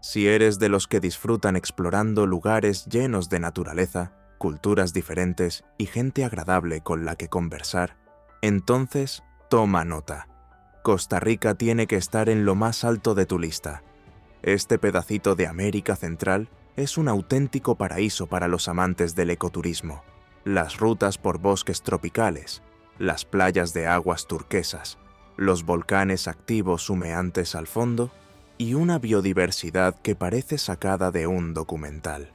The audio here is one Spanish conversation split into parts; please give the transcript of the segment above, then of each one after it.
Si eres de los que disfrutan explorando lugares llenos de naturaleza, culturas diferentes y gente agradable con la que conversar, entonces toma nota. Costa Rica tiene que estar en lo más alto de tu lista. Este pedacito de América Central es un auténtico paraíso para los amantes del ecoturismo. Las rutas por bosques tropicales, las playas de aguas turquesas, los volcanes activos humeantes al fondo y una biodiversidad que parece sacada de un documental.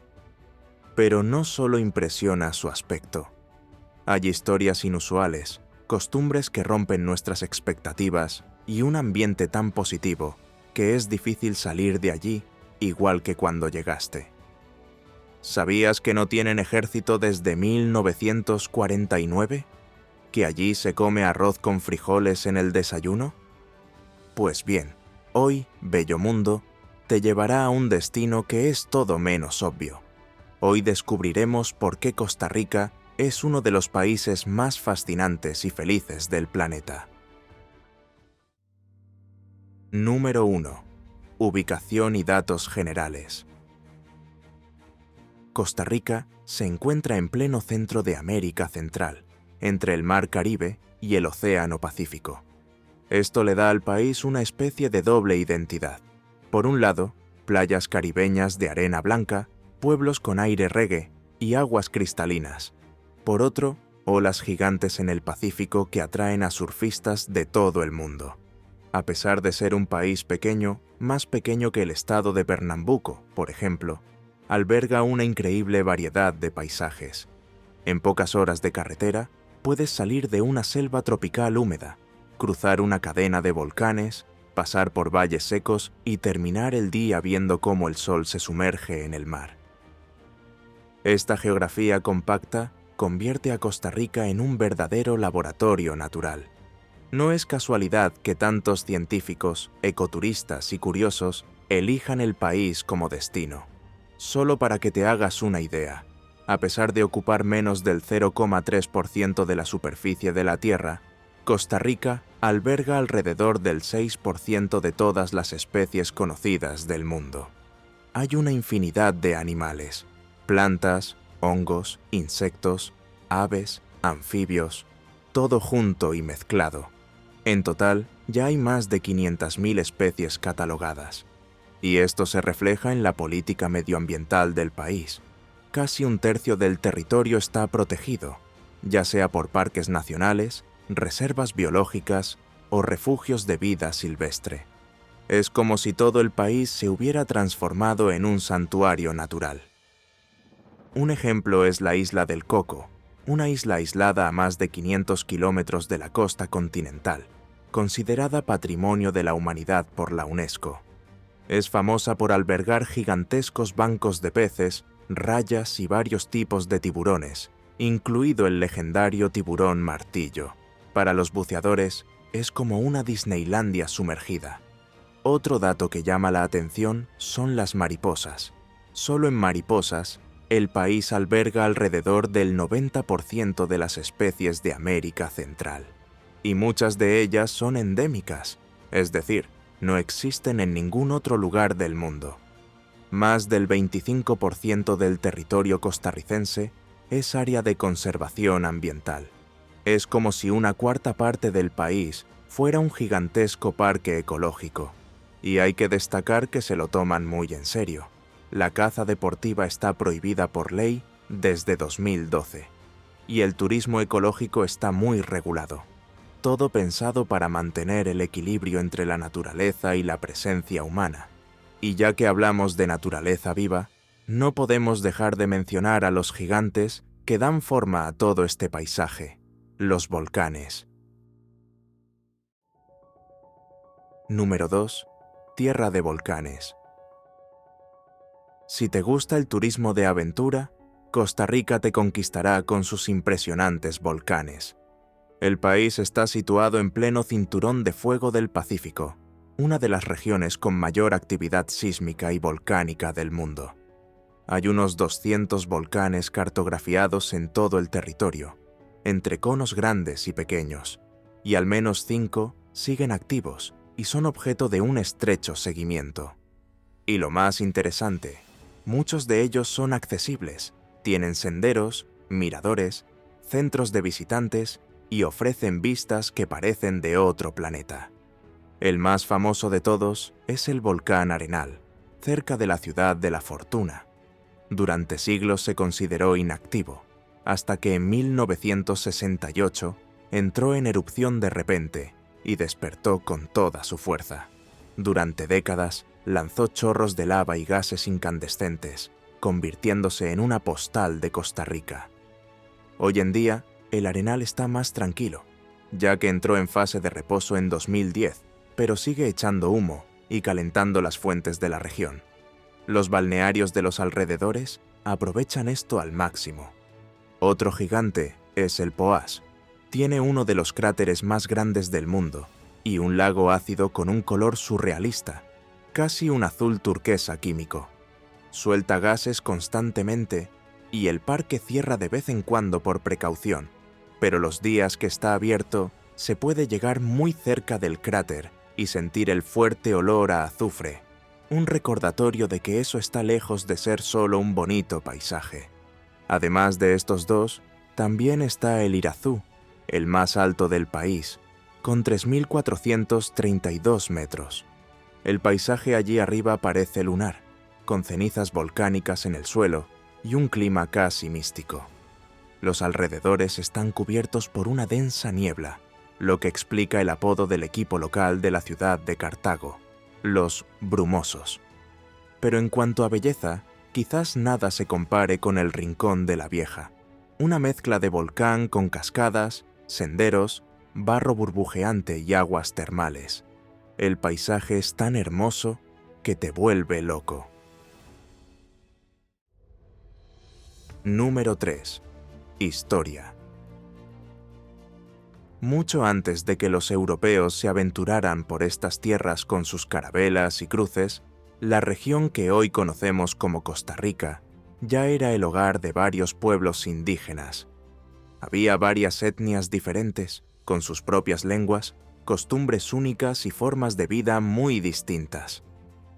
Pero no solo impresiona su aspecto. Hay historias inusuales, costumbres que rompen nuestras expectativas y un ambiente tan positivo que es difícil salir de allí igual que cuando llegaste. ¿Sabías que no tienen ejército desde 1949? ¿Que allí se come arroz con frijoles en el desayuno? Pues bien, hoy Bellomundo te llevará a un destino que es todo menos obvio. Hoy descubriremos por qué Costa Rica es uno de los países más fascinantes y felices del planeta. Número 1. Ubicación y datos generales. Costa Rica se encuentra en pleno centro de América Central, entre el Mar Caribe y el Océano Pacífico. Esto le da al país una especie de doble identidad. Por un lado, playas caribeñas de arena blanca, pueblos con aire reggae y aguas cristalinas. Por otro, olas gigantes en el Pacífico que atraen a surfistas de todo el mundo. A pesar de ser un país pequeño, más pequeño que el estado de Pernambuco, por ejemplo, alberga una increíble variedad de paisajes. En pocas horas de carretera, puedes salir de una selva tropical húmeda, cruzar una cadena de volcanes, pasar por valles secos y terminar el día viendo cómo el sol se sumerge en el mar. Esta geografía compacta convierte a Costa Rica en un verdadero laboratorio natural. No es casualidad que tantos científicos, ecoturistas y curiosos elijan el país como destino. Solo para que te hagas una idea, a pesar de ocupar menos del 0,3% de la superficie de la Tierra, Costa Rica alberga alrededor del 6% de todas las especies conocidas del mundo. Hay una infinidad de animales, plantas, hongos, insectos, aves, anfibios, todo junto y mezclado. En total, ya hay más de 500.000 especies catalogadas. Y esto se refleja en la política medioambiental del país. Casi un tercio del territorio está protegido, ya sea por parques nacionales, reservas biológicas o refugios de vida silvestre. Es como si todo el país se hubiera transformado en un santuario natural. Un ejemplo es la isla del Coco, una isla aislada a más de 500 kilómetros de la costa continental, considerada Patrimonio de la Humanidad por la UNESCO. Es famosa por albergar gigantescos bancos de peces, rayas y varios tipos de tiburones, incluido el legendario tiburón martillo. Para los buceadores, es como una Disneylandia sumergida. Otro dato que llama la atención son las mariposas. Solo en mariposas, el país alberga alrededor del 90% de las especies de América Central. Y muchas de ellas son endémicas, es decir, no existen en ningún otro lugar del mundo. Más del 25% del territorio costarricense es área de conservación ambiental. Es como si una cuarta parte del país fuera un gigantesco parque ecológico. Y hay que destacar que se lo toman muy en serio. La caza deportiva está prohibida por ley desde 2012. Y el turismo ecológico está muy regulado. Todo pensado para mantener el equilibrio entre la naturaleza y la presencia humana. Y ya que hablamos de naturaleza viva, no podemos dejar de mencionar a los gigantes que dan forma a todo este paisaje, los volcanes. Número 2. Tierra de volcanes. Si te gusta el turismo de aventura, Costa Rica te conquistará con sus impresionantes volcanes. El país está situado en pleno cinturón de fuego del Pacífico, una de las regiones con mayor actividad sísmica y volcánica del mundo. Hay unos 200 volcanes cartografiados en todo el territorio, entre conos grandes y pequeños, y al menos 5 siguen activos y son objeto de un estrecho seguimiento. Y lo más interesante, muchos de ellos son accesibles, tienen senderos, miradores, centros de visitantes y ofrecen vistas que parecen de otro planeta. El más famoso de todos es el volcán Arenal, cerca de la ciudad de La Fortuna. Durante siglos se consideró inactivo, hasta que en 1968 entró en erupción de repente y despertó con toda su fuerza. Durante décadas lanzó chorros de lava y gases incandescentes, convirtiéndose en una postal de Costa Rica. Hoy en día, el Arenal está más tranquilo, ya que entró en fase de reposo en 2010, pero sigue echando humo y calentando las fuentes de la región. Los balnearios de los alrededores aprovechan esto al máximo. Otro gigante es el Poás. Tiene uno de los cráteres más grandes del mundo y un lago ácido con un color surrealista, casi un azul turquesa químico. Suelta gases constantemente y el parque cierra de vez en cuando por precaución, pero los días que está abierto se puede llegar muy cerca del cráter y sentir el fuerte olor a azufre, un recordatorio de que eso está lejos de ser solo un bonito paisaje. Además de estos dos, también está el Irazú, el más alto del país, con 3.432 metros. El paisaje allí arriba parece lunar, con cenizas volcánicas en el suelo y un clima casi místico. Los alrededores están cubiertos por una densa niebla, lo que explica el apodo del equipo local de la ciudad de Cartago, los Brumosos. Pero en cuanto a belleza, quizás nada se compare con el Rincón de la Vieja, una mezcla de volcán con cascadas, senderos, barro burbujeante y aguas termales. El paisaje es tan hermoso que te vuelve loco. Número 3. Historia. Mucho antes de que los europeos se aventuraran por estas tierras con sus carabelas y cruces, la región que hoy conocemos como Costa Rica ya era el hogar de varios pueblos indígenas. Había varias etnias diferentes, con sus propias lenguas, costumbres únicas y formas de vida muy distintas.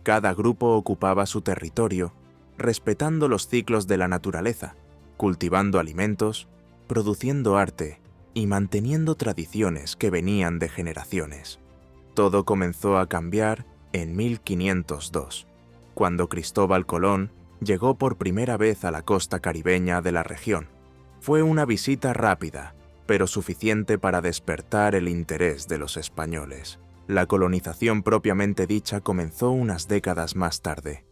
Cada grupo ocupaba su territorio, respetando los ciclos de la naturaleza, cultivando alimentos, produciendo arte y manteniendo tradiciones que venían de generaciones. Todo comenzó a cambiar en 1502, cuando Cristóbal Colón llegó por primera vez a la costa caribeña de la región. Fue una visita rápida, pero suficiente para despertar el interés de los españoles. La colonización propiamente dicha comenzó unas décadas más tarde.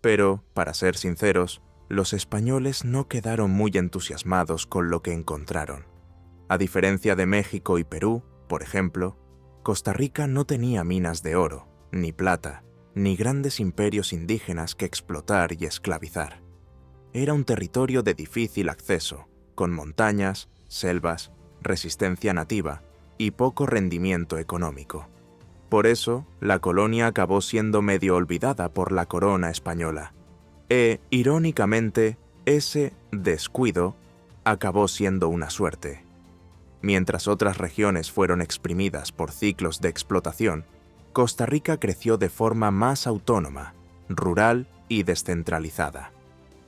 Pero, para ser sinceros, los españoles no quedaron muy entusiasmados con lo que encontraron. A diferencia de México y Perú, por ejemplo, Costa Rica no tenía minas de oro, ni plata, ni grandes imperios indígenas que explotar y esclavizar. Era un territorio de difícil acceso, con montañas, selvas, resistencia nativa y poco rendimiento económico. Por eso, la colonia acabó siendo medio olvidada por la corona española. Irónicamente, ese descuido acabó siendo una suerte. Mientras otras regiones fueron exprimidas por ciclos de explotación, Costa Rica creció de forma más autónoma, rural y descentralizada.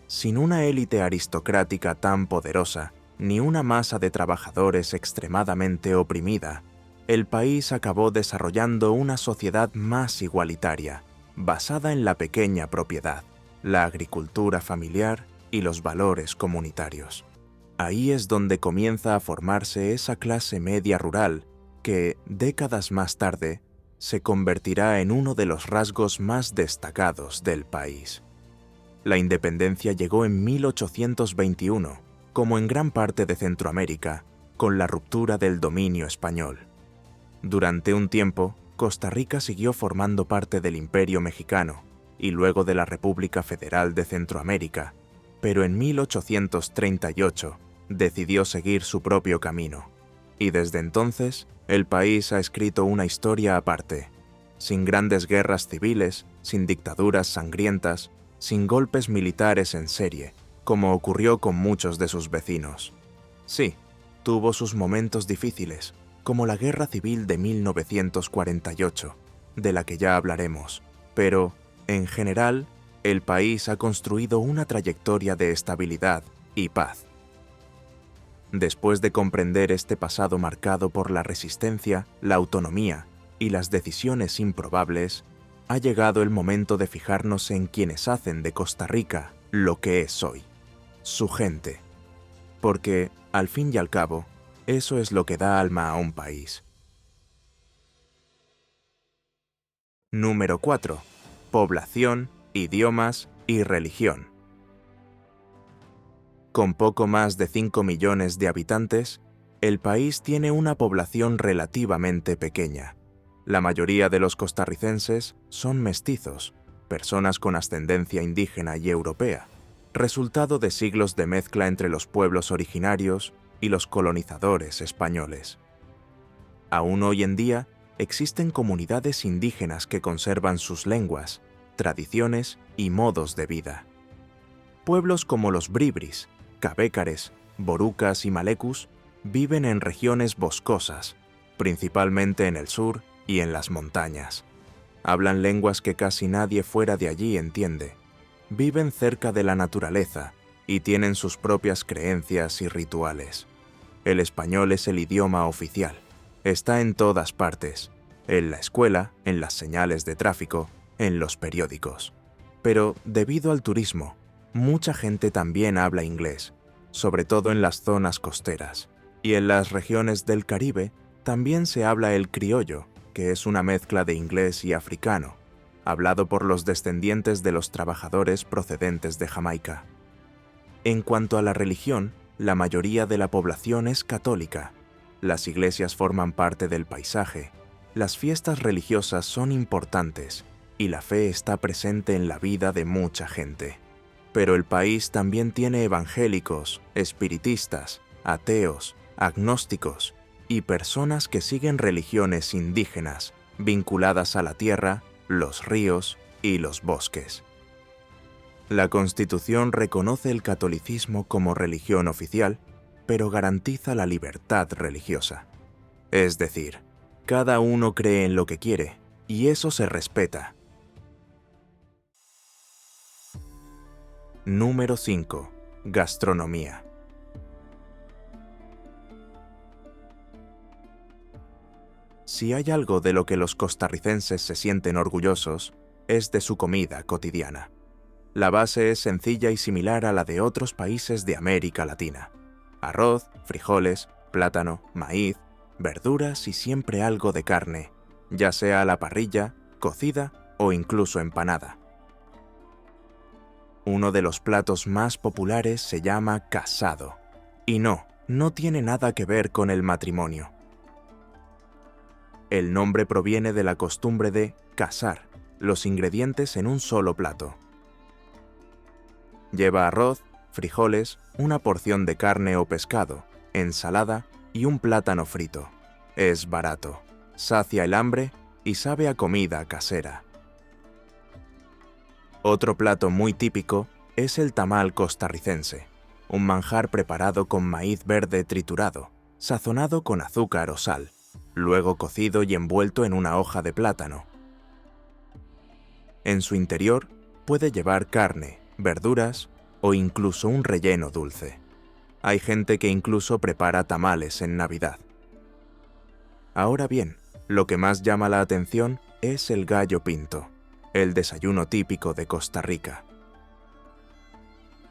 Sin una élite aristocrática tan poderosa, ni una masa de trabajadores extremadamente oprimida, el país acabó desarrollando una sociedad más igualitaria, basada en la pequeña propiedad, la agricultura familiar y los valores comunitarios. Ahí es donde comienza a formarse esa clase media rural que, décadas más tarde, se convertirá en uno de los rasgos más destacados del país. La independencia llegó en 1821, como en gran parte de Centroamérica, con la ruptura del dominio español. Durante un tiempo, Costa Rica siguió formando parte del Imperio Mexicano y luego de la República Federal de Centroamérica, pero en 1838 decidió seguir su propio camino, y desde entonces el país ha escrito una historia aparte, sin grandes guerras civiles, sin dictaduras sangrientas, sin golpes militares en serie, como ocurrió con muchos de sus vecinos. Sí, tuvo sus momentos difíciles, como la Guerra Civil de 1948, de la que ya hablaremos, pero En general, el país ha construido una trayectoria de estabilidad y paz. Después de comprender este pasado marcado por la resistencia, la autonomía y las decisiones improbables, ha llegado el momento de fijarnos en quienes hacen de Costa Rica lo que es hoy, su gente. Porque, al fin y al cabo, eso es lo que da alma a un país. Número 4. Población, idiomas y religión. Con poco más de 5 millones de habitantes, el país tiene una población relativamente pequeña. La mayoría de los costarricenses son mestizos, personas con ascendencia indígena y europea, resultado de siglos de mezcla entre los pueblos originarios y los colonizadores españoles. Aún hoy en día, existen comunidades indígenas que conservan sus lenguas, tradiciones y modos de vida. Pueblos como los bribris, cabécares, borucas y malecus viven en regiones boscosas, principalmente en el sur y en las montañas. Hablan lenguas que casi nadie fuera de allí entiende. Viven cerca de la naturaleza y tienen sus propias creencias y rituales. El español es el idioma oficial. Está en todas partes, en la escuela, en las señales de tráfico, en los periódicos. Pero, debido al turismo, mucha gente también habla inglés, sobre todo en las zonas costeras. Y en las regiones del Caribe también se habla el criollo, que es una mezcla de inglés y africano, hablado por los descendientes de los trabajadores procedentes de Jamaica. En cuanto a la religión, la mayoría de la población es católica. Las iglesias forman parte del paisaje, las fiestas religiosas son importantes y la fe está presente en la vida de mucha gente. Pero el país también tiene evangélicos, espiritistas, ateos, agnósticos y personas que siguen religiones indígenas vinculadas a la tierra, los ríos y los bosques. La Constitución reconoce el catolicismo como religión oficial, pero garantiza la libertad religiosa. Es decir, cada uno cree en lo que quiere, y eso se respeta. Número 5. Gastronomía. Si hay algo de lo que los costarricenses se sienten orgullosos, es de su comida cotidiana. La base es sencilla y similar a la de otros países de América Latina. Arroz, frijoles, plátano, maíz, verduras y siempre algo de carne, ya sea a la parrilla, cocida o incluso empanada. Uno de los platos más populares se llama casado. Y no tiene nada que ver con el matrimonio. El nombre proviene de la costumbre de casar los ingredientes en un solo plato. Lleva arroz, frijoles, una porción de carne o pescado, ensalada y un plátano frito. Es barato, sacia el hambre y sabe a comida casera. Otro plato muy típico es el tamal costarricense, un manjar preparado con maíz verde triturado, sazonado con azúcar o sal, luego cocido y envuelto en una hoja de plátano. En su interior puede llevar carne, verduras o incluso un relleno dulce. Hay gente que incluso prepara tamales en Navidad. Ahora bien, lo que más llama la atención es el gallo pinto, el desayuno típico de Costa Rica.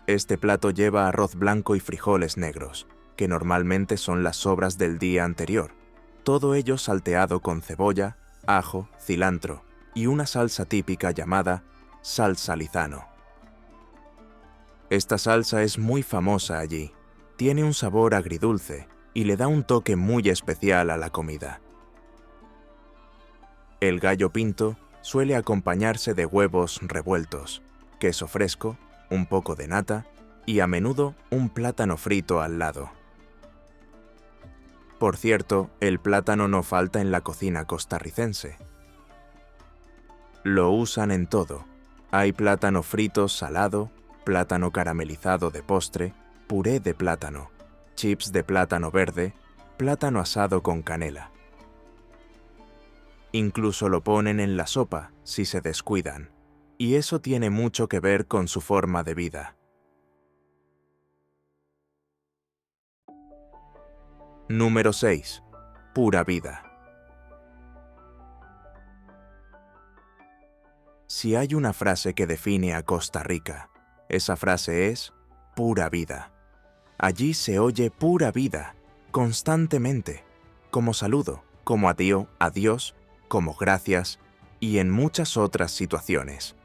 Este plato lleva arroz blanco y frijoles negros, que normalmente son las sobras del día anterior, todo ello salteado con cebolla, ajo, cilantro y una salsa típica llamada salsa Lizano. Esta salsa es muy famosa allí, tiene un sabor agridulce y le da un toque muy especial a la comida. El gallo pinto suele acompañarse de huevos revueltos, queso fresco, un poco de nata y a menudo un plátano frito al lado. Por cierto, el plátano no falta en la cocina costarricense. Lo usan en todo. Hay plátano frito salado, plátano caramelizado de postre, puré de plátano, chips de plátano verde, plátano asado con canela. Incluso lo ponen en la sopa si se descuidan. y eso tiene mucho que ver con su forma de vida. Número 6. Pura vida. Si hay una frase que define a Costa Rica, esa frase es pura vida. Allí se oye pura vida, constantemente, como saludo, como adiós, como gracias y en muchas otras situaciones.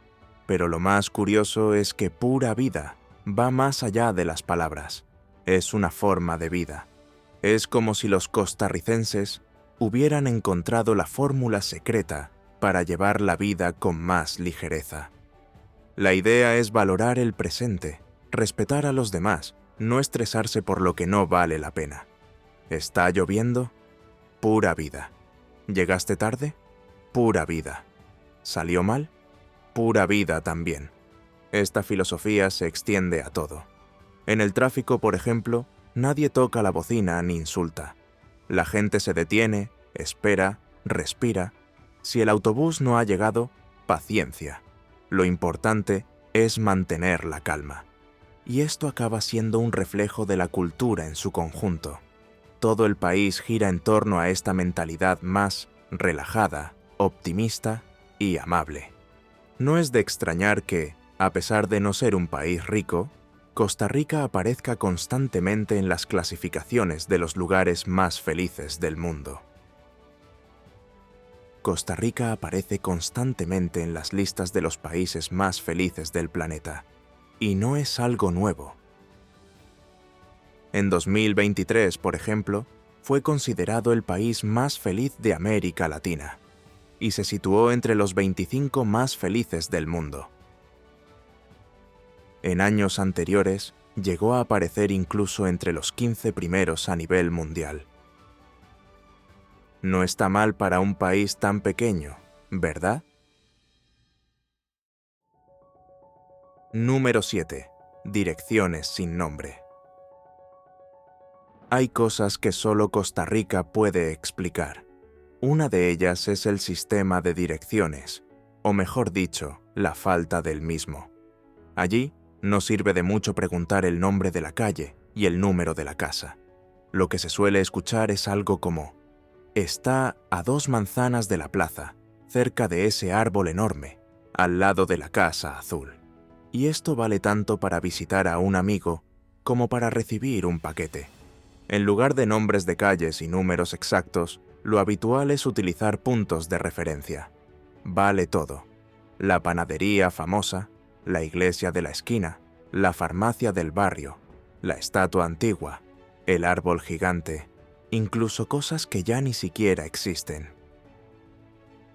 Pero lo más curioso es que pura vida va más allá de las palabras. Es una forma de vida. Es como si los costarricenses hubieran encontrado la fórmula secreta para llevar la vida con más ligereza. La idea es valorar el presente, respetar a los demás, no estresarse por lo que no vale la pena. ¿Está lloviendo? Pura vida. ¿Llegaste tarde? Pura vida. ¿Salió mal? Pura vida también. Esta filosofía se extiende a todo. En el tráfico, por ejemplo, nadie toca la bocina ni insulta. La gente se detiene, espera, respira. Si el autobús no ha llegado, paciencia. Lo importante es mantener la calma. Y esto acaba siendo un reflejo de la cultura en su conjunto. Todo el país gira en torno a esta mentalidad más relajada, optimista y amable. No es de extrañar que, a pesar de no ser un país rico, Costa Rica aparezca constantemente en las clasificaciones de los lugares más felices del mundo. Costa Rica aparece constantemente en las listas de los países más felices del planeta, y no es algo nuevo. En 2023, por ejemplo, fue considerado el país más feliz de América Latina, y se situó entre los 25 más felices del mundo. En años anteriores, llegó a aparecer incluso entre los 15 primeros a nivel mundial. No está mal para un país tan pequeño, ¿verdad? Número 7. Direcciones sin nombre. Hay cosas que solo Costa Rica puede explicar. Una de ellas es el sistema de direcciones, o mejor dicho, la falta del mismo. Allí, no sirve de mucho preguntar el nombre de la calle y el número de la casa. Lo que se suele escuchar es algo como: está a 2 manzanas de la plaza, cerca de ese árbol enorme, al lado de la casa azul. Y esto vale tanto para visitar a un amigo como para recibir un paquete. En lugar de nombres de calles y números exactos, lo habitual es utilizar puntos de referencia. Vale todo: la panadería famosa, la iglesia de la esquina, la farmacia del barrio, la estatua antigua, el árbol gigante, incluso cosas que ya ni siquiera existen.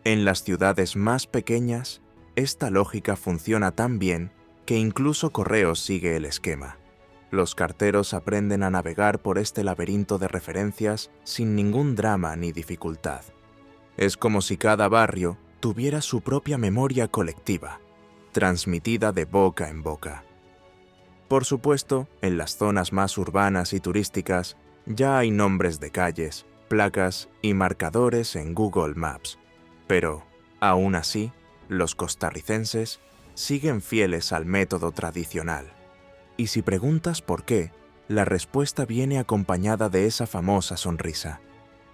En las ciudades más pequeñas, esta lógica funciona tan bien que incluso Correos sigue el esquema. Los carteros aprenden a navegar por este laberinto de referencias sin ningún drama ni dificultad. Es como si cada barrio tuviera su propia memoria colectiva, transmitida de boca en boca. Por supuesto, en las zonas más urbanas y turísticas, ya hay nombres de calles, placas y marcadores en Google Maps. Pero, aún así, los costarricenses siguen fieles al método tradicional. Y si preguntas por qué, la respuesta viene acompañada de esa famosa sonrisa,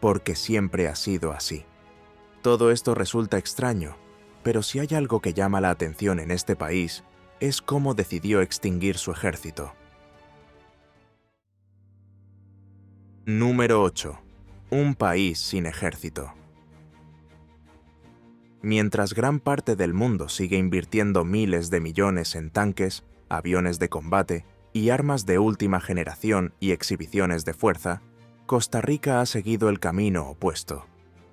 porque siempre ha sido así. Todo esto resulta extraño, pero si hay algo que llama la atención en este país, es cómo decidió extinguir su ejército. Número 8. Un país sin ejército. Mientras gran parte del mundo sigue invirtiendo miles de millones en tanques, aviones de combate y armas de última generación y exhibiciones de fuerza, Costa Rica ha seguido el camino opuesto.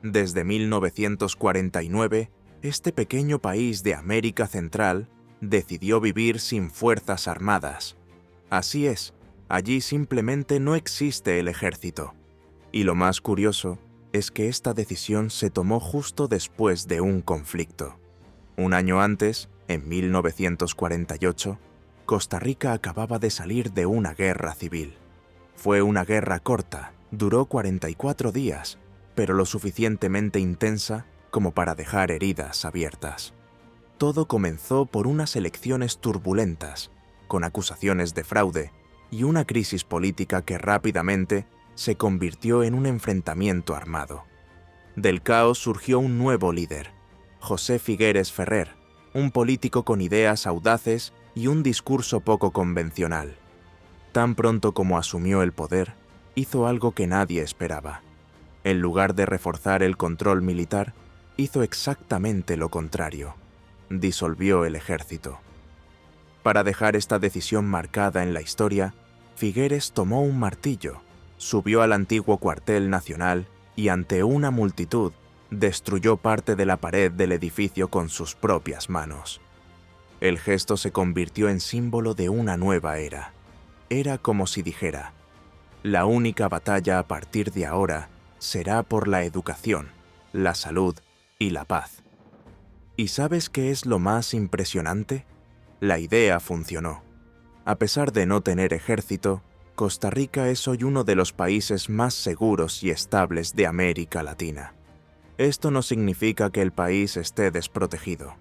Desde 1949, este pequeño país de América Central decidió vivir sin fuerzas armadas. Así es, allí simplemente no existe el ejército. Y lo más curioso es que esta decisión se tomó justo después de un conflicto. Un año antes, en 1948, Costa Rica acababa de salir de una guerra civil. Fue una guerra corta, duró 44 días, pero lo suficientemente intensa como para dejar heridas abiertas. Todo comenzó por unas elecciones turbulentas, con acusaciones de fraude y una crisis política que rápidamente se convirtió en un enfrentamiento armado. Del caos surgió un nuevo líder, José Figueres Ferrer, un político con ideas audaces y un discurso poco convencional. Tan pronto como asumió el poder, hizo algo que nadie esperaba. En lugar de reforzar el control militar, hizo exactamente lo contrario. Disolvió el ejército. Para dejar esta decisión marcada en la historia, Figueres tomó un martillo, subió al antiguo cuartel nacional y ante una multitud destruyó parte de la pared del edificio con sus propias manos. El gesto se convirtió en símbolo de una nueva era. Era como si dijera: la única batalla a partir de ahora será por la educación, la salud y la paz. ¿Y sabes qué es lo más impresionante? La idea funcionó. A pesar de no tener ejército, Costa Rica es hoy uno de los países más seguros y estables de América Latina. Esto no significa que el país esté desprotegido.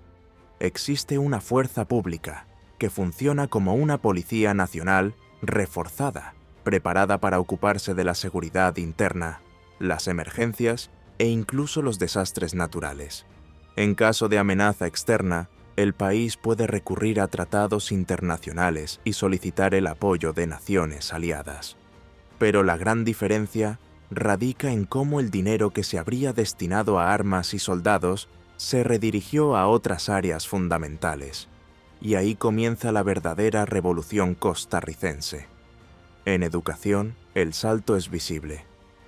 Existe una fuerza pública que funciona como una policía nacional reforzada, preparada para ocuparse de la seguridad interna, las emergencias e incluso los desastres naturales. En caso de amenaza externa, el país puede recurrir a tratados internacionales y solicitar el apoyo de naciones aliadas. Pero la gran diferencia radica en cómo el dinero que se habría destinado a armas y soldados se redirigió a otras áreas fundamentales. Y ahí comienza la verdadera revolución costarricense. En educación, el salto es visible.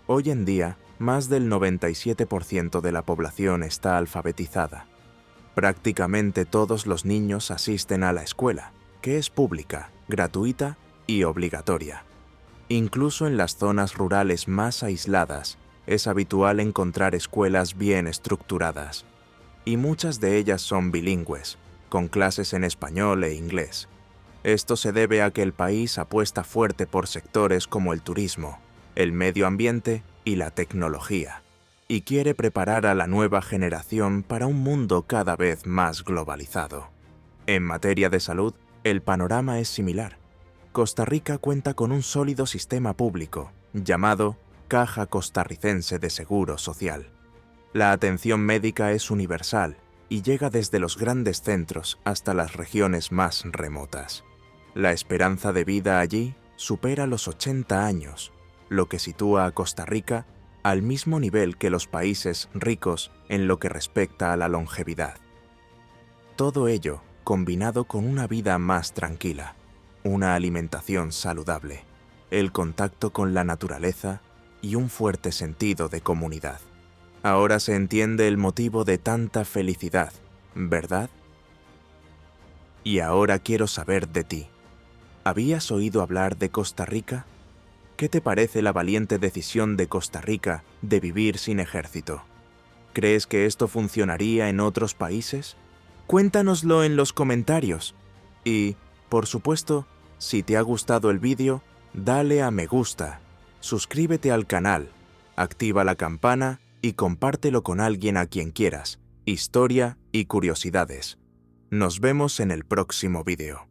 Hoy en día, más del 97% de la población está alfabetizada. Prácticamente todos los niños asisten a la escuela, que es pública, gratuita y obligatoria. Incluso en las zonas rurales más aisladas, es habitual encontrar escuelas bien estructuradas. Y muchas de ellas son bilingües, con clases en español e inglés. Esto se debe a que el país apuesta fuerte por sectores como el turismo, el medio ambiente y la tecnología, y quiere preparar a la nueva generación para un mundo cada vez más globalizado. En materia de salud, el panorama es similar. Costa Rica cuenta con un sólido sistema público, llamado Caja Costarricense de Seguro Social. La atención médica es universal y llega desde los grandes centros hasta las regiones más remotas. La esperanza de vida allí supera los 80 años, lo que sitúa a Costa Rica al mismo nivel que los países ricos en lo que respecta a la longevidad. Todo ello combinado con una vida más tranquila, una alimentación saludable, el contacto con la naturaleza y un fuerte sentido de comunidad. Ahora se entiende el motivo de tanta felicidad, ¿verdad? Y ahora quiero saber de ti. ¿Habías oído hablar de Costa Rica? ¿Qué te parece la valiente decisión de Costa Rica de vivir sin ejército? ¿Crees que esto funcionaría en otros países? Cuéntanoslo en los comentarios. Y, por supuesto, si te ha gustado el vídeo, dale a me gusta, suscríbete al canal, activa la campana y compártelo con alguien a quien quieras. Historia y curiosidades. Nos vemos en el próximo vídeo.